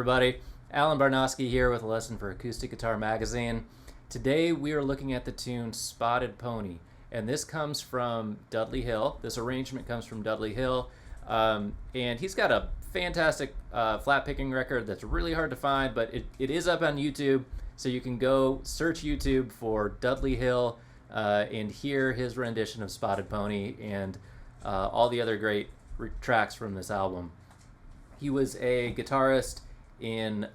everybody. Alan Barnowski here with a lesson for Acoustic Guitar Magazine. Today we are looking at the tune Spotted Pony, and this comes from Dudley Hill. This arrangement comes from Dudley Hill, and he's got a fantastic flat picking record that's really hard to find, but it is up on YouTube, so you can go search YouTube for Dudley Hill and hear his rendition of Spotted Pony and all the other great tracks from this album. He was a guitarist in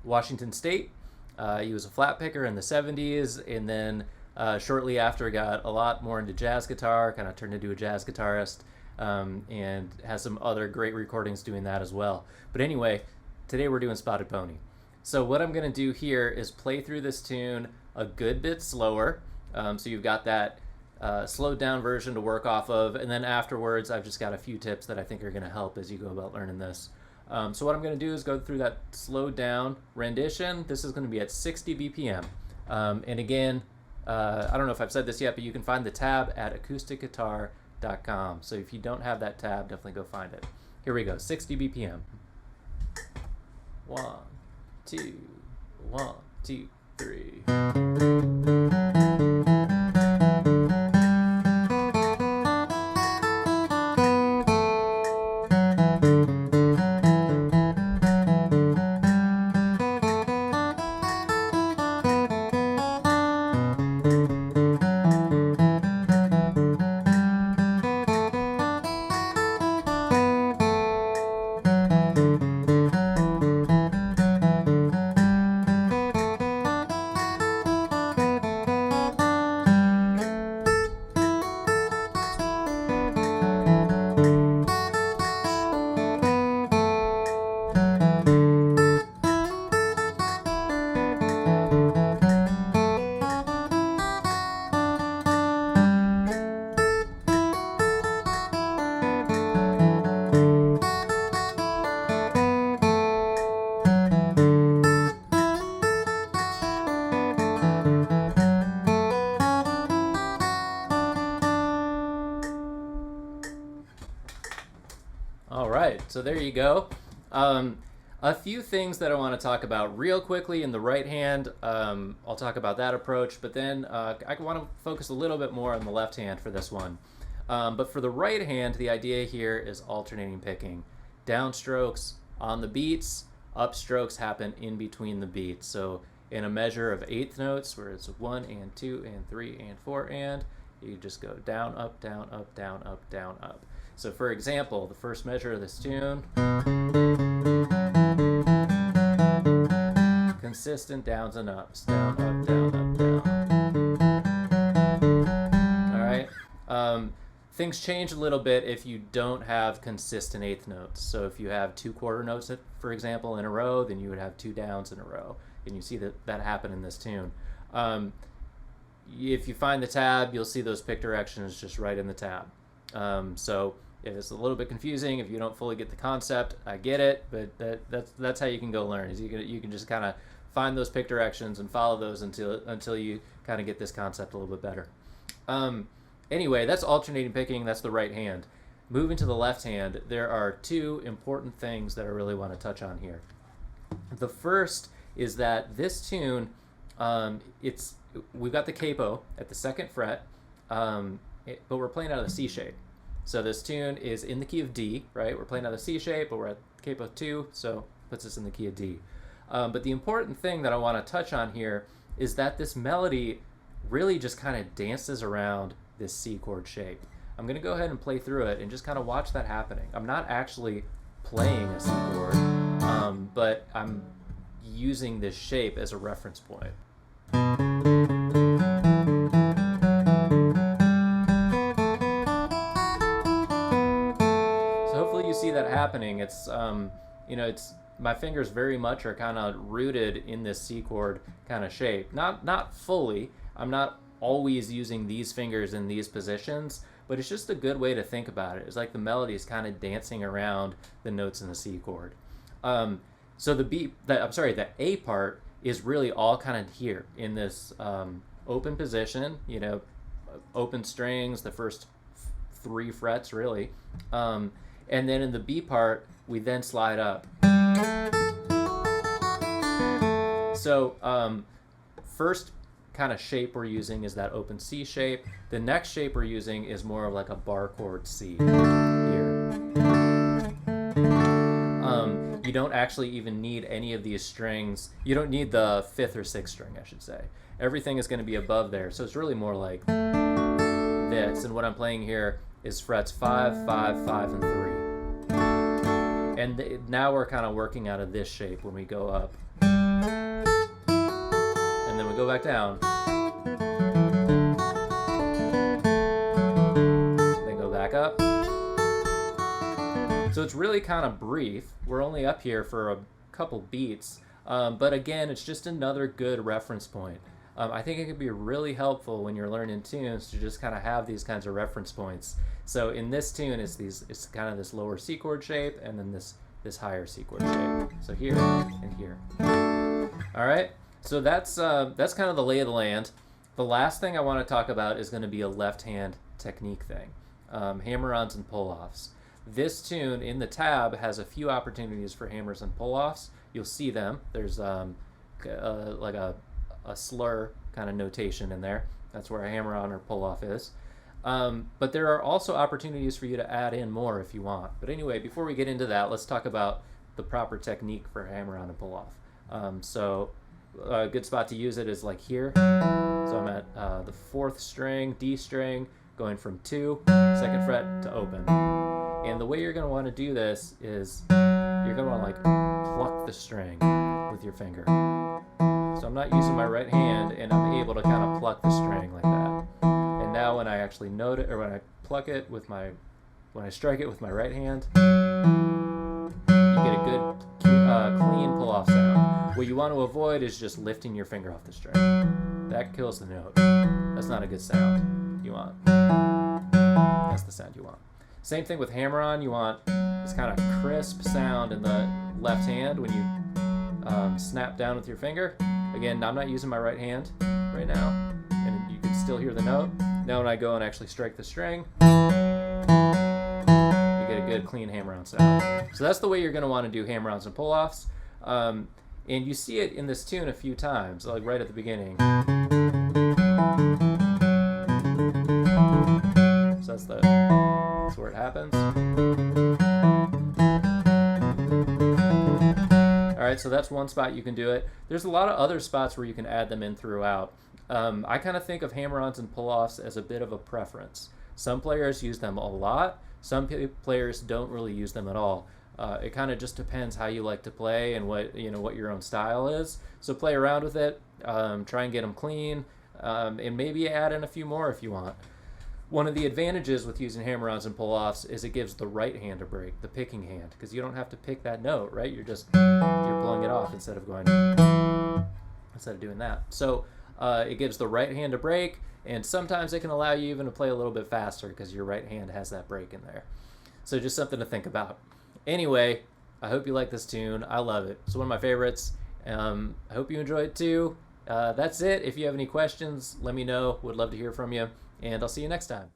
Washington State. He was a flat picker in the 70s, and then shortly after got a lot more into jazz guitar, kind of turned into a jazz guitarist, and has some other great recordings doing that as well. But anyway, today we're doing Spotted Pony. So what I'm going to do here is play through this tune a good bit slower, so you've got that slowed down version to work off of, and then afterwards I've just got a few tips that I think are going to help as you go about learning this. So what I'm going to do is go through that slowed down rendition. This is going to be at 60 BPM. And again, I don't know if I've said this yet, but you can find the tab at acousticguitar.com. So if you don't have that tab, definitely go find it. Here we go, 60 BPM. 1, 2, 1, 2, 3. All right, so there you go. A few things that I want to talk about real quickly in the right hand. I'll talk about that approach, but then I want to focus a little bit more on the left hand for this one. But for the right hand, the idea here is alternating picking. Downstrokes on the beats, upstrokes happen in between the beats. So in a measure of eighth notes, where it's 1 and 2 and 3 and 4 and, you just go down, up, down, up, down, up, down, up. So for example, the first measure of this tune, consistent downs and ups, down, up, down, up, down. All right. Things change a little bit if you don't have consistent eighth notes. So if you have 2 quarter notes, for example, in a row, then you would have 2 downs in a row. And you see that happen in this tune. If you find the tab, you'll see those pick directions just right in the tab. So if it's a little bit confusing, if you don't fully get the concept, I get it, but that's how you can go learn. Is you can just kind of find those pick directions and follow those until you kind of get this concept a little bit better. Anyway, that's alternating picking. That's the right hand. Moving to the left hand, there are 2 important things that I really want to touch on here. The first is that this tune, we've got the capo at the 2nd fret, but we're playing out of the C shape. So this tune is in the key of D, right? We're playing out of the C shape, but we're at capo 2, so puts us in the key of D. But the important thing that I want to touch on here is that this melody really just kind of dances around this C chord shape. I'm going to go ahead and play through it and just kind of watch that happening. I'm not actually playing a C chord, but I'm using this shape as a reference point. See that happening. It's it's my fingers very much are kind of rooted in this C chord kind of shape. Not fully. I'm not always using these fingers in these positions, but it's just a good way to think about it. It's like the melody is kind of dancing around the notes in the C chord. So the A part is really all kind of here in this open position. Open strings, the first 3 frets really. And then in the B part, we then slide up. So first kind of shape we're using is that open C shape. The next shape we're using is more of like a bar chord C here. You don't actually even need any of these strings. You don't need the 5th or 6th string, I should say. Everything is going to be above there, so it's really more like this. And what I'm playing here is frets 5, 5, 5, and 3. And now we're kind of working out of this shape when we go up. And then we go back down. Then go back up. So it's really kind of brief. We're only up here for a couple beats. But again, it's just another good reference point. I think it could be really helpful when you're learning tunes to just kind of have these kinds of reference points. So in this tune, it's kind of this lower C chord shape, and then this higher C chord shape. So here and here. All right. So that's kind of the lay of the land. The last thing I want to talk about is going to be a left hand technique thing, hammer-ons and pull-offs. This tune in the tab has a few opportunities for hammers and pull-offs. You'll see them. There's like a slur kind of notation in there. That's where a hammer-on or pull-off is. But there are also opportunities for you to add in more if you want. But anyway, before we get into that, let's talk about the proper technique for hammer-on and pull-off. So a good spot to use it is like here. So I'm at the 4th string, D string, going from 2, 2nd fret to open. And the way you're going to want to do this is you're going to want to like pluck the string with your finger. So I'm not using my right hand, and I'm able to kind of pluck the string like that. And now when I actually note it, or when I pluck it with when I strike it with my right hand, you get a good clean pull-off sound. What you want to avoid is just lifting your finger off the string. That kills the note. That's not a good sound you want. That's the sound you want. Same thing with hammer-on. You want this kind of crisp sound in the left hand when you snap down with your finger. Again, I'm not using my right hand right now, and you can still hear the note. Now when I go and actually strike the string, you get a good clean hammer-on sound. So that's the way you're going to want to do hammer-ons and pull-offs. And you see it in this tune a few times, like right at the beginning. So that's where it happens. All right, so that's one spot you can do it. There's a lot of other spots where you can add them in throughout. I kind of think of hammer-ons and pull-offs as a bit of a preference. Some players use them a lot. Some players don't really use them at all. It kind of just depends how you like to play and what your own style is. So play around with it, try and get them clean, and maybe add in a few more if you want. One of the advantages with using hammer-ons and pull-offs is it gives the right hand a break, the picking hand, because you don't have to pick that note, right? You're pulling it off instead of doing that. So it gives the right hand a break, and sometimes it can allow you even to play a little bit faster because your right hand has that break in there. So just something to think about. Anyway, I hope you like this tune. I love it. It's one of my favorites. I hope you enjoy it too. That's it. If you have any questions, let me know. Would love to hear from you. And I'll see you next time.